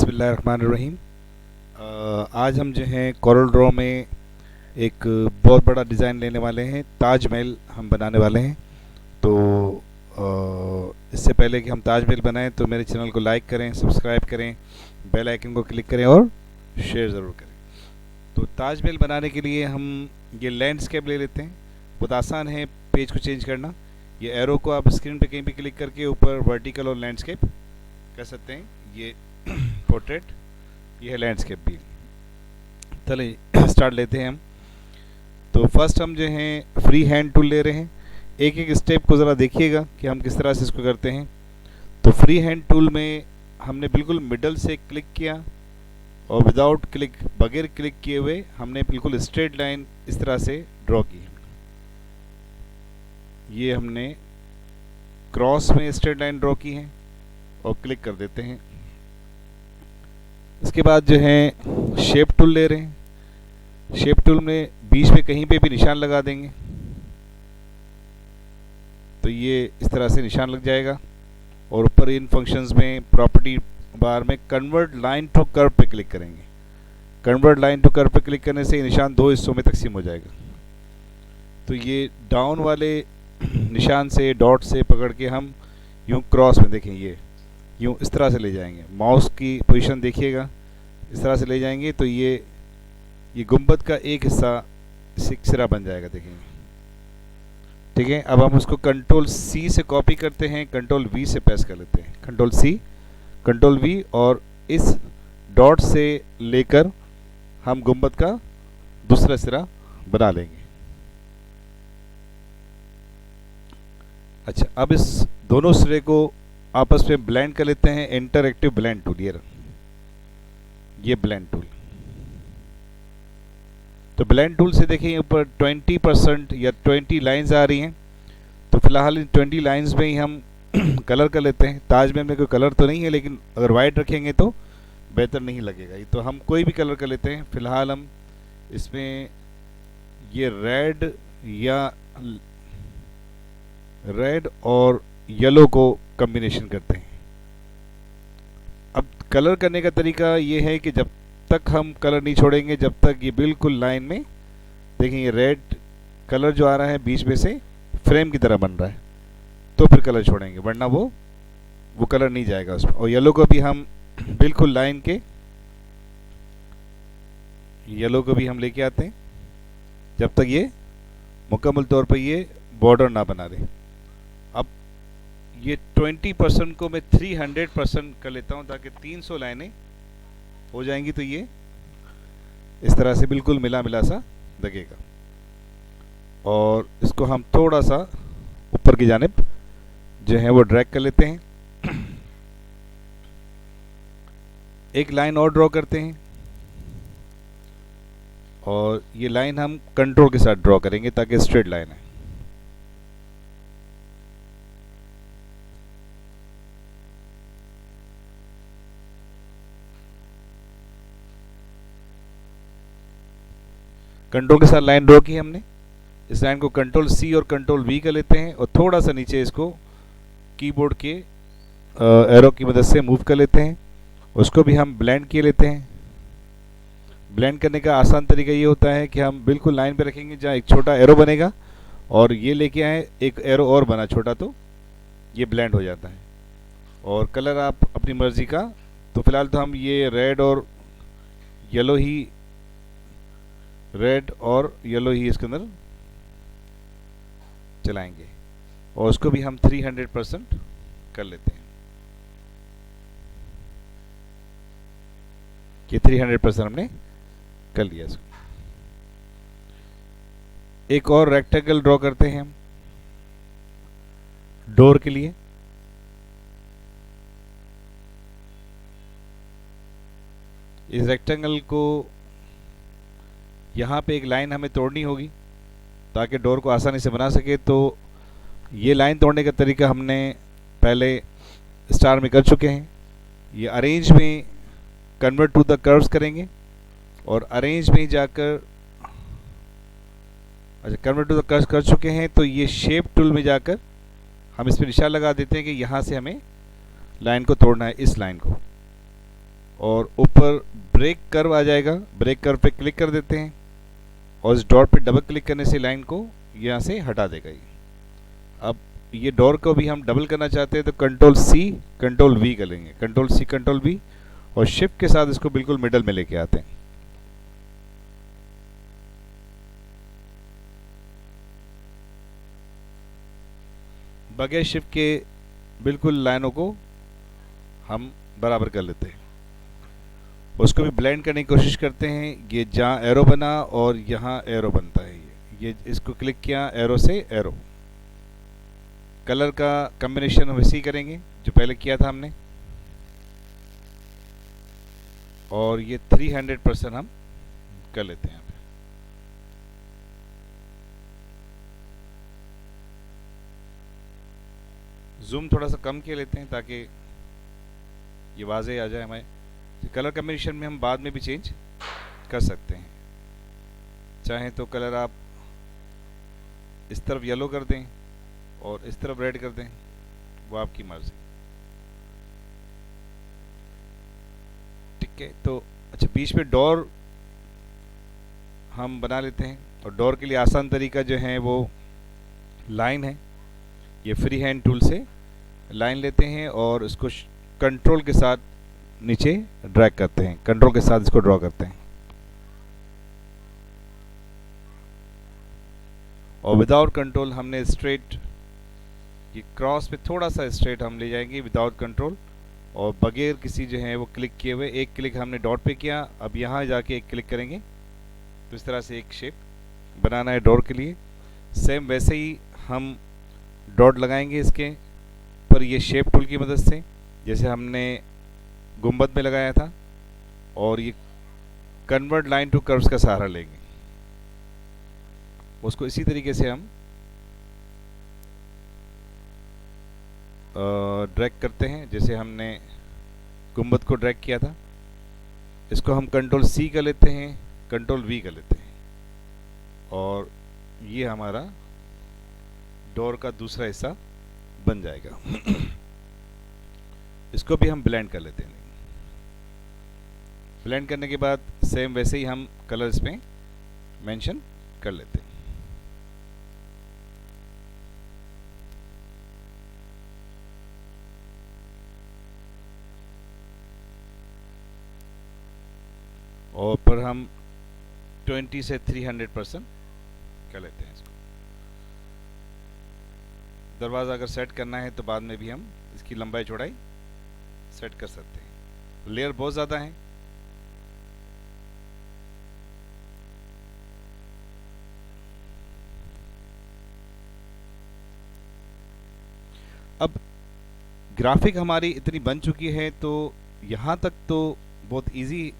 बिस्मिल्लाहिर्रहमानिर्रहीम। आज हम जो हैं कोरल ड्रॉ में एक बहुत बड़ा डिज़ाइन लेने वाले हैं। ताजमहल हम बनाने वाले हैं। तो इससे पहले कि हम ताजमहल बनाएं तो मेरे चैनल को लाइक करें, सब्सक्राइब करें, बेल आइकन को क्लिक करें और शेयर ज़रूर करें। तो ताजमहल बनाने के लिए हम ये लैंडस्केप ले लेते हैं। बहुत आसान है पेज को चेंज करना। ये एरो को आप स्क्रीन पे कहीं भी क्लिक करके ऊपर वर्टिकल और लैंडस्केप कर सकते हैं। ये पोर्ट्रेट, ये है लैंडस्केप भी। चलिए स्टार्ट लेते हैं हम। तो फर्स्ट हम जो हैं फ्री हैंड टूल ले रहे हैं। एक एक स्टेप को ज़रा देखिएगा कि हम किस तरह से इसको करते हैं। तो फ्री हैंड टूल में हमने बिल्कुल मिडल से क्लिक किया और विदाउट क्लिक, बगैर क्लिक किए हुए हमने बिल्कुल स्ट्रेट लाइन इस तरह से ड्रॉ की। ये हमने क्रॉस में स्ट्रेट लाइन ड्रॉ की है और क्लिक कर देते हैं। इसके बाद जो है शेप टूल ले रहे हैं। शेप टूल में बीच में कहीं पे भी निशान लगा देंगे तो ये इस तरह से निशान लग जाएगा। और ऊपर इन फंक्शंस में प्रॉपर्टी बार में कन्वर्ट लाइन टू कर्व पे क्लिक करेंगे। कन्वर्ट लाइन टू कर्व पे क्लिक करने से निशान दो हिस्सों में तकसीम हो जाएगा। तो ये डाउन वाले निशान से, डॉट से पकड़ के हम यूँ क्रॉस में, देखें ये यूँ इस तरह से ले जाएंगे। माउस की पोजीशन देखिएगा, इस तरह से ले जाएंगे तो ये गुंबद का एक हिस्सा सिरा बन जाएगा, देखेंगे। ठीक है, अब हम उसको कंट्रोल सी से कॉपी करते हैं, कंट्रोल वी से प्रेस कर लेते हैं। कंट्रोल सी, कंट्रोल वी, और इस डॉट से लेकर हम गुंबद का दूसरा सिरा बना लेंगे। अच्छा, अब इस दोनों सिरे को आपस में ब्लेंड कर लेते हैं। इंटरएक्टिव ब्लेंड टूल, ये ब्लेंड टूल। तो ब्लेंड टूल से देखिए ऊपर 20% या 20 लाइंस आ रही हैं। तो फिलहाल इन 20 लाइंस में ही हम कलर कर लेते हैं। ताजमहल में कोई कलर तो नहीं है, लेकिन अगर वाइट रखेंगे तो बेहतर नहीं लगेगा। तो हम कोई भी कलर कर लेते हैं। फिलहाल हम इसमें ये रेड और येलो को कॉम्बिनेशन करते हैं। अब कलर करने का तरीका ये है कि जब तक हम कलर नहीं छोड़ेंगे, जब तक ये बिल्कुल लाइन में, देखें ये रेड कलर जो आ रहा है बीच में से फ्रेम की तरह बन रहा है, तो फिर कलर छोड़ेंगे, वरना वो कलर नहीं जाएगा उसमें। और येलो को भी हम बिल्कुल लाइन के, येलो को भी हम लेके आते हैं जब तक ये मुकम्मल तौर पर ये बॉर्डर ना बना दे। अब ये 20% को मैं 300% कर लेता हूँ ताकि 300 लाइनें हो जाएंगी। तो ये इस तरह से बिल्कुल मिला मिला सा लगेगा। और इसको हम थोड़ा सा ऊपर की जानिब जो है वो ड्रैग कर लेते हैं। एक लाइन और ड्रॉ करते हैं और ये लाइन हम कंट्रोल के साथ ड्रॉ करेंगे ताकि स्ट्रेट लाइन है। कंट्रोल के साथ लाइन ड्रॉ की हमने। इस लाइन को कंट्रोल सी और कंट्रोल वी कर लेते हैं और थोड़ा सा नीचे इसको कीबोर्ड के एरो की मदद से मूव कर लेते हैं। उसको भी हम ब्लेंड किए लेते हैं। ब्लेंड करने का आसान तरीका ये होता है कि हम बिल्कुल लाइन पे रखेंगे जहाँ एक छोटा एरो बनेगा और ये लेके आए एक एरो और बना छोटा, तो ये ब्लेंड हो जाता है। और कलर आप अपनी मर्ज़ी का। तो फिलहाल तो हम ये रेड और येलो ही इसके अंदर चलाएंगे और उसको भी हम 300% कर लेते हैं। ये 300% हमने कर लिया इसको। एक और रेक्टेंगल ड्रॉ करते हैं हम डोर के लिए। इस रेक्टेंगल को यहाँ पे एक लाइन हमें तोड़नी होगी ताकि डोर को आसानी से बना सके। तो ये लाइन तोड़ने का तरीका हमने पहले स्टार में कर चुके हैं। ये अरेंज में कन्वर्ट टू द कर्व्स करेंगे और अरेंज में जाकर, अच्छा कन्वर्ट टू द कर्व्स कर चुके हैं तो ये शेप टूल में जाकर हम इस पर निशान लगा देते हैं कि यहाँ से हमें लाइन को तोड़ना है, इस लाइन को। और ऊपर ब्रेक कर्व आ जाएगा, ब्रेक कर्व पे क्लिक कर देते हैं और इस डॉट पे डबल क्लिक करने से लाइन को यहाँ से हटा देगा ये। अब ये डोर को भी हम डबल करना चाहते हैं तो कंट्रोल सी कंट्रोल वी कर लेंगे, कंट्रोल सी कंट्रोल वी, और शिफ्ट के साथ इसको बिल्कुल मिडल में लेके आते हैं। बगैर शिफ्ट के बिल्कुल लाइनों को हम बराबर कर लेते हैं। उसको भी ब्लेंड करने की कोशिश करते हैं। ये जहाँ एरो बना और यहाँ एरो बनता है, ये इसको क्लिक किया, एरो से एरो। कलर का कॉम्बिनेशन हम वैसे ही करेंगे जो पहले किया था हमने, और ये 300% हम कर लेते हैं। जूम थोड़ा सा कम किए लेते हैं ताकि ये वाज़ेह आ जाए हमें। कलर कॉम्बिनेशन में हम बाद में भी चेंज कर सकते हैं। चाहें तो कलर आप इस तरफ येलो कर दें और इस तरफ रेड कर दें, वो आपकी मर्जी। ठीक है, तो अच्छा बीच में डोर हम बना लेते हैं, और डोर के लिए आसान तरीका जो है वो लाइन है। ये फ्री हैंड टूल से लाइन लेते हैं और इसको कंट्रोल के साथ नीचे ड्रैग करते हैं, कंट्रोल के साथ इसको ड्रॉ करते हैं, और विदाउट कंट्रोल हमने स्ट्रेट ये क्रॉस पे थोड़ा सा स्ट्रेट हम ले जाएंगे विदाउट कंट्रोल, और बगैर किसी जो है वो क्लिक किए हुए। एक क्लिक हमने डॉट पे किया, अब यहाँ जाके एक क्लिक करेंगे तो इस तरह से एक शेप बनाना है डॉट के लिए। सेम वैसे ही हम डॉट लगाएंगे इसके पर ये शेप टूल की मदद से, जैसे हमने गुंबद में लगाया था, और ये कन्वर्ट लाइन टू कर्व्स का सहारा लेंगे। उसको इसी तरीके से हम ड्रैग करते हैं जैसे हमने गुंबद को ड्रैग किया था। इसको हम कंट्रोल सी कर लेते हैं, कंट्रोल वी कर लेते हैं, और ये हमारा डोर का दूसरा हिस्सा बन जाएगा। इसको भी हम ब्लेंड कर लेते हैं। ब्लेंड करने के बाद सेम वैसे ही हम कलर इसमें मेंशन कर लेते हैं। और पर हम 20 से 300% कर लेते हैं इसको। दरवाज़ा अगर सेट करना है तो बाद में भी हम इसकी लंबाई चौड़ाई सेट कर सकते हैं। लेयर बहुत ज़्यादा है, अब ग्राफिक हमारी इतनी बन चुकी है तो यहाँ तक तो बहुत इजी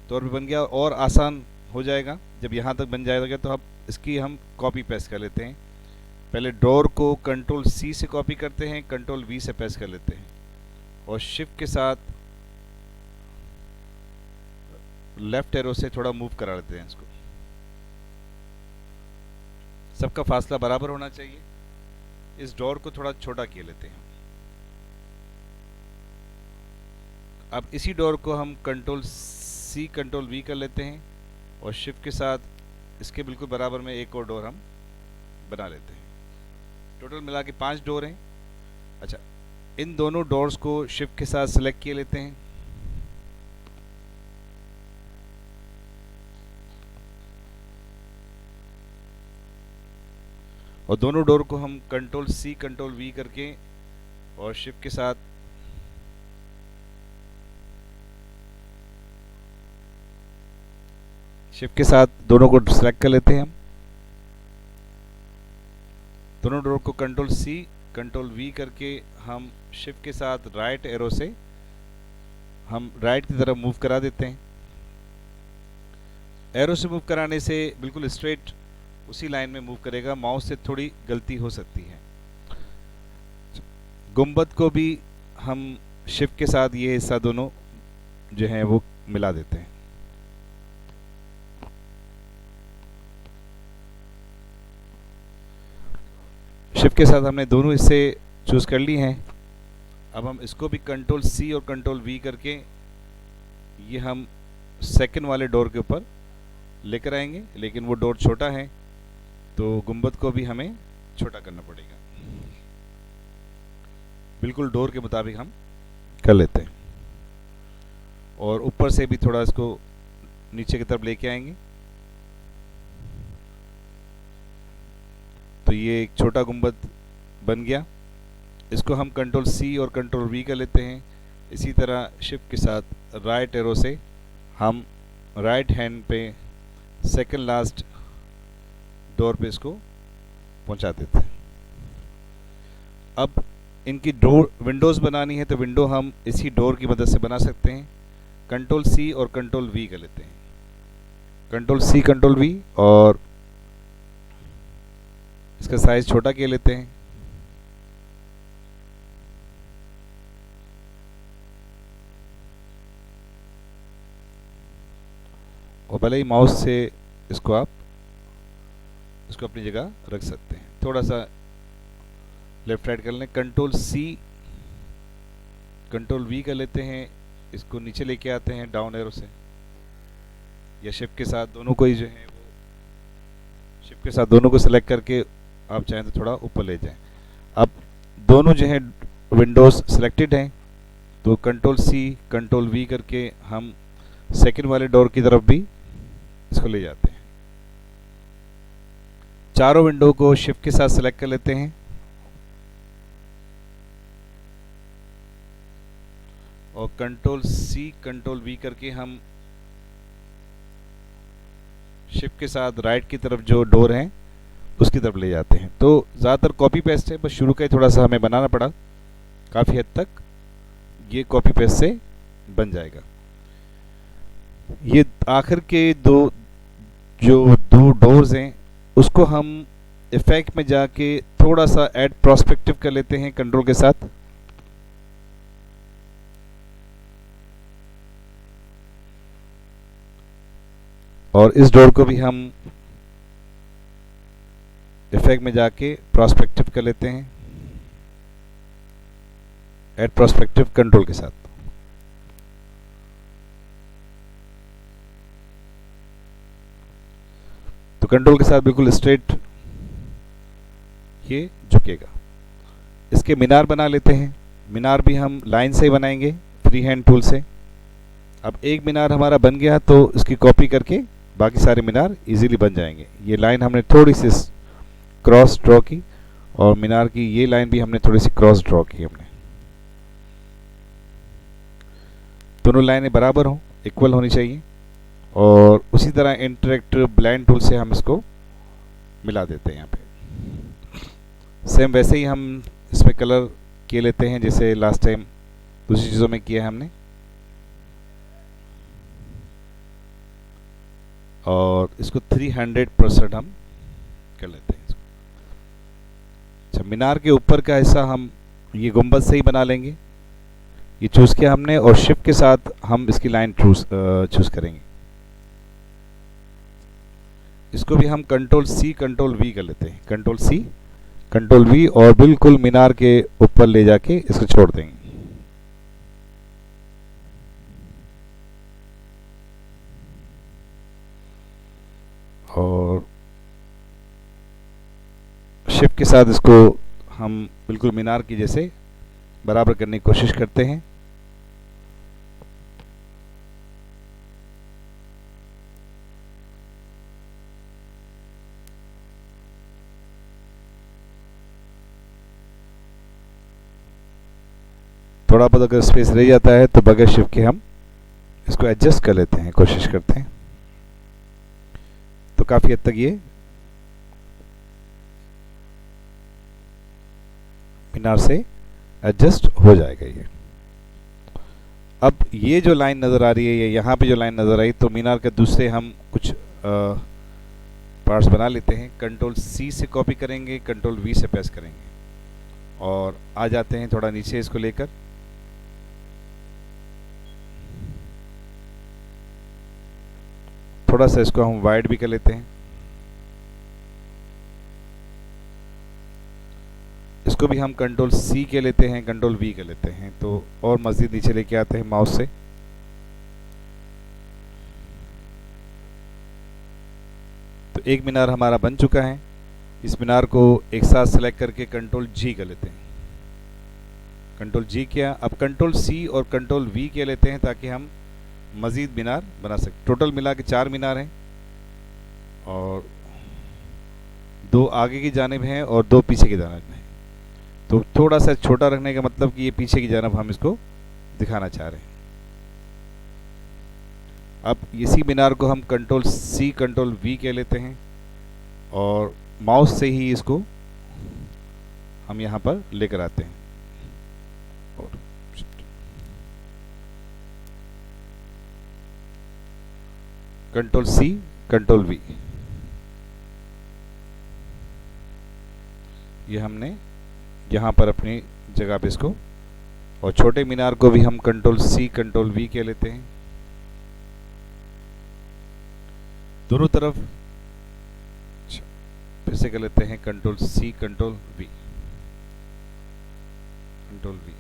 तौर पे बन गया, और आसान हो जाएगा जब यहाँ तक बन जाएगा। तो अब इसकी हम कॉपी पेस्ट कर लेते हैं। पहले डोर को कंट्रोल सी से कॉपी करते हैं, कंट्रोल वी से पेस्ट कर लेते हैं, और शिफ्ट के साथ लेफ्ट एरो से थोड़ा मूव करा लेते हैं इसको। सबका फासला बराबर होना चाहिए। इस डोर को थोड़ा छोटा किए लेते हैं। अब इसी डोर को हम कंट्रोल सी कंट्रोल वी कर लेते हैं, और शिफ्ट के साथ इसके बिल्कुल बराबर में एक और डोर हम बना लेते हैं। टोटल मिला के 5 डोर हैं। अच्छा, इन दोनों डोर्स को शिफ्ट के साथ सिलेक्ट किए लेते हैं, और दोनों डोर को हम कंट्रोल सी कंट्रोल वी करके और शिफ्ट के साथ दोनों को सेलेक्ट कर लेते हैं। हम दोनों डोर को कंट्रोल सी कंट्रोल वी करके हम शिफ्ट के साथ राइट एरो से हम राइट की तरफ मूव करा देते हैं। एरो से मूव कराने से बिल्कुल स्ट्रेट उसी लाइन में मूव करेगा। माउस से थोड़ी गलती हो सकती है। गुंबद को भी हम शिफ्ट के साथ ये हिस्सा दोनों जो है वो मिला देते हैं। शिफ्ट के साथ हमने दोनों हिस्से चूज कर ली हैं। अब हम इसको भी कंट्रोल सी और कंट्रोल वी करके ये हम सेकंड वाले डोर के ऊपर लेकर आएंगे, लेकिन वो डोर छोटा है तो गुंबद को भी हमें छोटा करना पड़ेगा। बिल्कुल डोर के मुताबिक हम कर लेते हैं और ऊपर से भी थोड़ा इसको नीचे की तरफ लेके आएंगे। तो ये एक छोटा गुंबद बन गया। इसको हम कंट्रोल सी और कंट्रोल वी कर लेते हैं। इसी तरह शिफ्ट के साथ राइट एरो से हम राइट हैंड पे सेकंड लास्ट डोर पे इसको पहुंचा देते हैं। अब इनकी डोर विंडोज़ बनानी है तो विंडो हम इसी डोर की मदद से बना सकते हैं। कंट्रोल सी और कंट्रोल वी कर लेते हैं। कंट्रोल सी कंट्रोल वी और इसका साइज छोटा कर लेते हैं। और भले ही माउस से इसको अपनी जगह रख सकते हैं। थोड़ा सा लेफ्ट राइट कर लें। कंट्रोल सी कंट्रोल वी कर लेते हैं। इसको नीचे लेके आते हैं डाउन एरो से या शिफ्ट के साथ, दोनों को ही जो है वो शिफ्ट के साथ दोनों को सिलेक्ट करके आप चाहें तो थोड़ा ऊपर ले जाएं। अब दोनों जो है विंडोज़ सिलेक्टेड हैं तो कंट्रोल सी कंट्रोल वी करके हम सेकंड वाले डोर की तरफ भी इसको ले जाते हैं। चारों विंडो को शिफ्ट के साथ सिलेक्ट कर लेते हैं और कंट्रोल सी कंट्रोल वी करके हम शिफ्ट के साथ राइट की तरफ जो डोर है उसकी तरफ ले जाते हैं। तो ज़्यादातर कॉपी पेस्ट है, बस शुरू का ही थोड़ा सा हमें बनाना पड़ा। काफ़ी हद तक ये कॉपी पेस्ट से बन जाएगा। ये आखिर के दो डोर्स हैं उसको हम इफेक्ट में जाके थोड़ा सा ऐड प्रोस्पेक्टिव कर लेते हैं कंट्रोल के साथ। और इस डोर को भी हम इफेक्ट में जाके प्रोस्पेक्टिव कर लेते हैं ऐड प्रोस्पेक्टिव कंट्रोल के साथ। तो कंट्रोल के साथ बिल्कुल स्ट्रेट ये झुकेगा। इसके मीनार बना लेते हैं। मीनार भी हम लाइन से ही बनाएंगे फ्री हैंड टूल से। अब एक मीनार हमारा बन गया तो इसकी कॉपी करके बाकी सारे मीनार इजीली बन जाएंगे। ये लाइन हमने थोड़ी सी क्रॉस ड्रॉ की और मीनार की ये लाइन भी हमने थोड़ी सी क्रॉस ड्रॉ की। हमने दोनों लाइनें बराबर हों, इक्वल होनी चाहिए। और उसी तरह इंटरेक्टिव ब्लेंड टूल से हम इसको मिला देते हैं। यहाँ पे सेम वैसे ही हम इसमें कलर किए लेते हैं जैसे लास्ट टाइम दूसरी चीज़ों में किया है हमने। और इसको 300% हम कर लेते हैं। अच्छा, मीनार के ऊपर का हिस्सा हम ये गुंबद से ही बना लेंगे। ये चूज़ किया हमने और शिफ्ट के साथ हम इसकी लाइन चूज़ करेंगे। इसको भी हम कंट्रोल सी कंट्रोल वी कर लेते हैं। कंट्रोल सी कंट्रोल वी और बिल्कुल मीनार के ऊपर ले जाके इसको छोड़ देंगे। और शिफ्ट के साथ इसको हम बिल्कुल मीनार की जैसे बराबर करने की कोशिश करते हैं। थोड़ा बहुत अगर स्पेस रह जाता है तो बगैर शिफ्ट के हम इसको एडजस्ट कर लेते हैं, कोशिश करते हैं। तो काफ़ी हद तक ये मीनार से एडजस्ट हो जाएगा। ये अब ये जो लाइन नज़र आ रही है, ये यहाँ पे जो लाइन नज़र आई, तो मीनार के दूसरे हम कुछ पार्ट्स बना लेते हैं। कंट्रोल सी से कॉपी करेंगे, कंट्रोल वी से प्रेस करेंगे और आ जाते हैं थोड़ा नीचे इसको लेकर। थोड़ा सा इसको हम वाइड भी कर लेते हैं। इसको भी हम कंट्रोल सी के लेते हैं, कंट्रोल वी के लेते हैं, तो और मज़ीद नीचे लेके आते हैं माउस से। एक मीनार हमारा बन चुका है। इस मीनार को एक साथ सेलेक्ट करके कंट्रोल जी कर लेते हैं। कंट्रोल जी किया, अब कंट्रोल सी और कंट्रोल वी के लेते हैं ताकि हम मज़ीद मीनार बना सकते। टोटल मिला के 4 मीनार हैं और 2 आगे की जानिब हैं और 2 पीछे की जानिब हैं। तो थोड़ा सा छोटा रखने का मतलब कि ये पीछे की जानिब हम इसको दिखाना चाह रहे हैं। अब इसी मीनार को हम कंट्रोल सी कंट्रोल वी के लेते हैं और माउस से ही इसको हम यहाँ पर लेकर आते हैं और कंट्रोल सी कंट्रोल वी, ये हमने यहाँ पर अपनी जगह पे इसको, और छोटे मीनार को भी हम कंट्रोल सी कंट्रोल वी के लेते हैं। दोनों तरफ फिर से कर लेते हैं control C control V control V.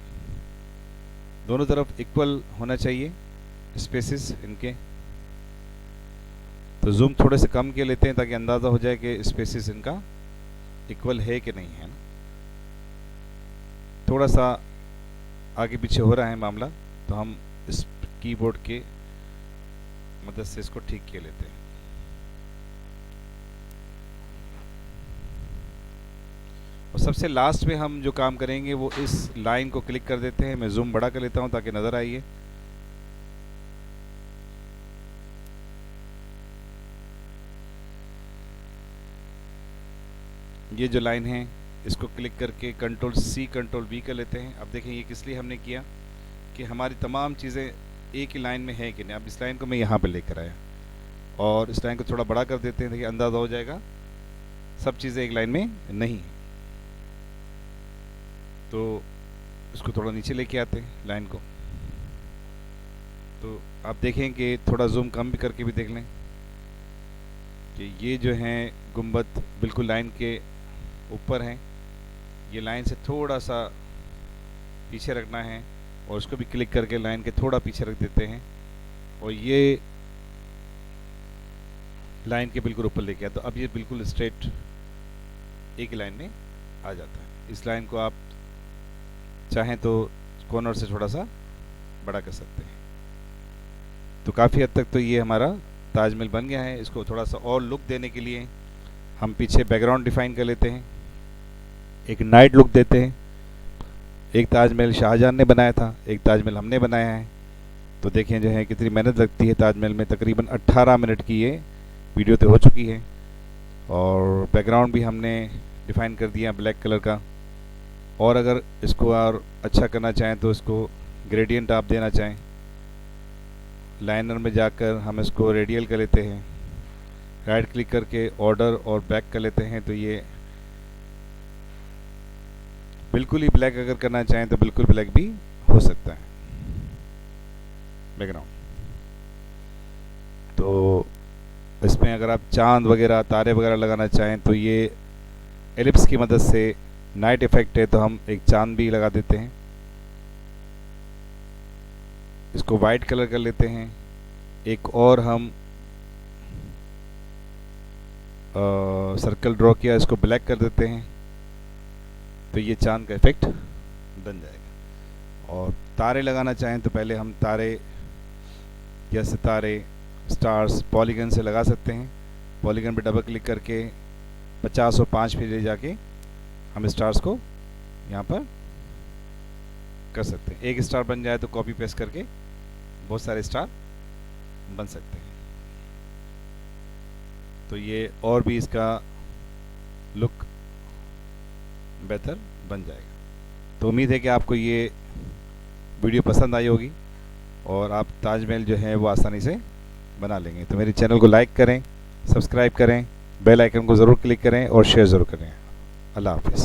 दोनों तरफ इक्वल होना चाहिए स्पेसेस इनके। तो जूम थोड़े से कम के लेते हैं ताकि अंदाज़ा हो जाए कि स्पेसेस इनका इक्वल है कि नहीं है ना। थोड़ा सा आगे पीछे हो रहा है मामला, तो हम इस कीबोर्ड के मदद से इसको ठीक किए लेते हैं। और सबसे लास्ट में हम जो काम करेंगे वो इस लाइन को क्लिक कर देते हैं। मैं जूम बड़ा कर लेता हूं ताकि नज़र आइए। ये जो लाइन है इसको क्लिक करके कंट्रोल सी कंट्रोल वी कर लेते हैं। अब देखें ये किस लिए हमने किया कि हमारी तमाम चीज़ें एक ही लाइन में है कि नहीं। अब इस लाइन को मैं यहाँ पर लेकर आया और इस लाइन को थोड़ा बड़ा कर देते हैं ताकि अंदाज़ा हो जाएगा सब चीज़ें एक लाइन में नहीं है। तो इसको थोड़ा नीचे लेके आते हैं लाइन को। तो आप देखें कि थोड़ा जूम कम भी करके भी देख लें कि ये जो हैं गुंबद बिल्कुल लाइन के ऊपर हैं। ये लाइन से थोड़ा सा पीछे रखना है और उसको भी क्लिक करके लाइन के थोड़ा पीछे रख देते हैं और ये लाइन के बिल्कुल ऊपर लेके आता। तो अब ये बिल्कुल स्ट्रेट एक लाइन में आ जाता है। इस लाइन को आप चाहें तो कॉर्नर से थोड़ा सा बड़ा कर सकते हैं। तो काफ़ी हद तक तो ये हमारा ताजमहल बन गया है। इसको थोड़ा सा और लुक देने के लिए हम पीछे बैकग्राउंड डिफाइन कर लेते हैं, एक नाइट लुक देते हैं। एक ताजमहल शाहजहां ने बनाया था, एक ताजमहल हमने बनाया है। तो देखें जो है कितनी मेहनत लगती है ताजमहल में। तकरीबन 18 मिनट की ये वीडियो तो हो चुकी है और बैकग्राउंड भी हमने डिफाइन कर दिया ब्लैक कलर का। और अगर इसको और अच्छा करना चाहें तो इसको ग्रेडियंट आप देना चाहें, लाइनर में जाकर हम इसको रेडियल कर लेते हैं। राइट क्लिक करके ऑर्डर और बैक कर लेते हैं। तो ये बिल्कुल ही ब्लैक अगर करना चाहें तो बिल्कुल ब्लैक भी हो सकता है बैकग्राउंड। तो इसमें अगर आप चांद वगैरह तारे वगैरह लगाना चाहें तो ये एलिप्स की मदद से नाइट इफेक्ट है तो हम एक चांद भी लगा देते हैं। इसको वाइट कलर कर लेते हैं। एक और हम सर्कल ड्रॉ किया, इसको ब्लैक कर देते हैं तो ये चांद का इफेक्ट बन जाएगा। और तारे लगाना चाहें तो पहले हम तारे या सितारे स्टार्स पॉलीगन से लगा सकते हैं। पॉलीगन पे डबल क्लिक करके 50 और 5 पे ले जाके हम स्टार्स को यहाँ पर कर सकते हैं। एक स्टार बन जाए तो कॉपी पेस्ट करके बहुत सारे स्टार बन सकते हैं। तो ये और भी इसका लुक बेहतर बन जाएगा। तो उम्मीद है कि आपको ये वीडियो पसंद आई होगी और आप ताजमहल जो है वो आसानी से बना लेंगे। तो मेरे चैनल को लाइक करें, सब्सक्राइब करें, बेल आइकन को ज़रूर क्लिक करें और शेयर ज़रूर करें। अल्लाह हाफ़िज़।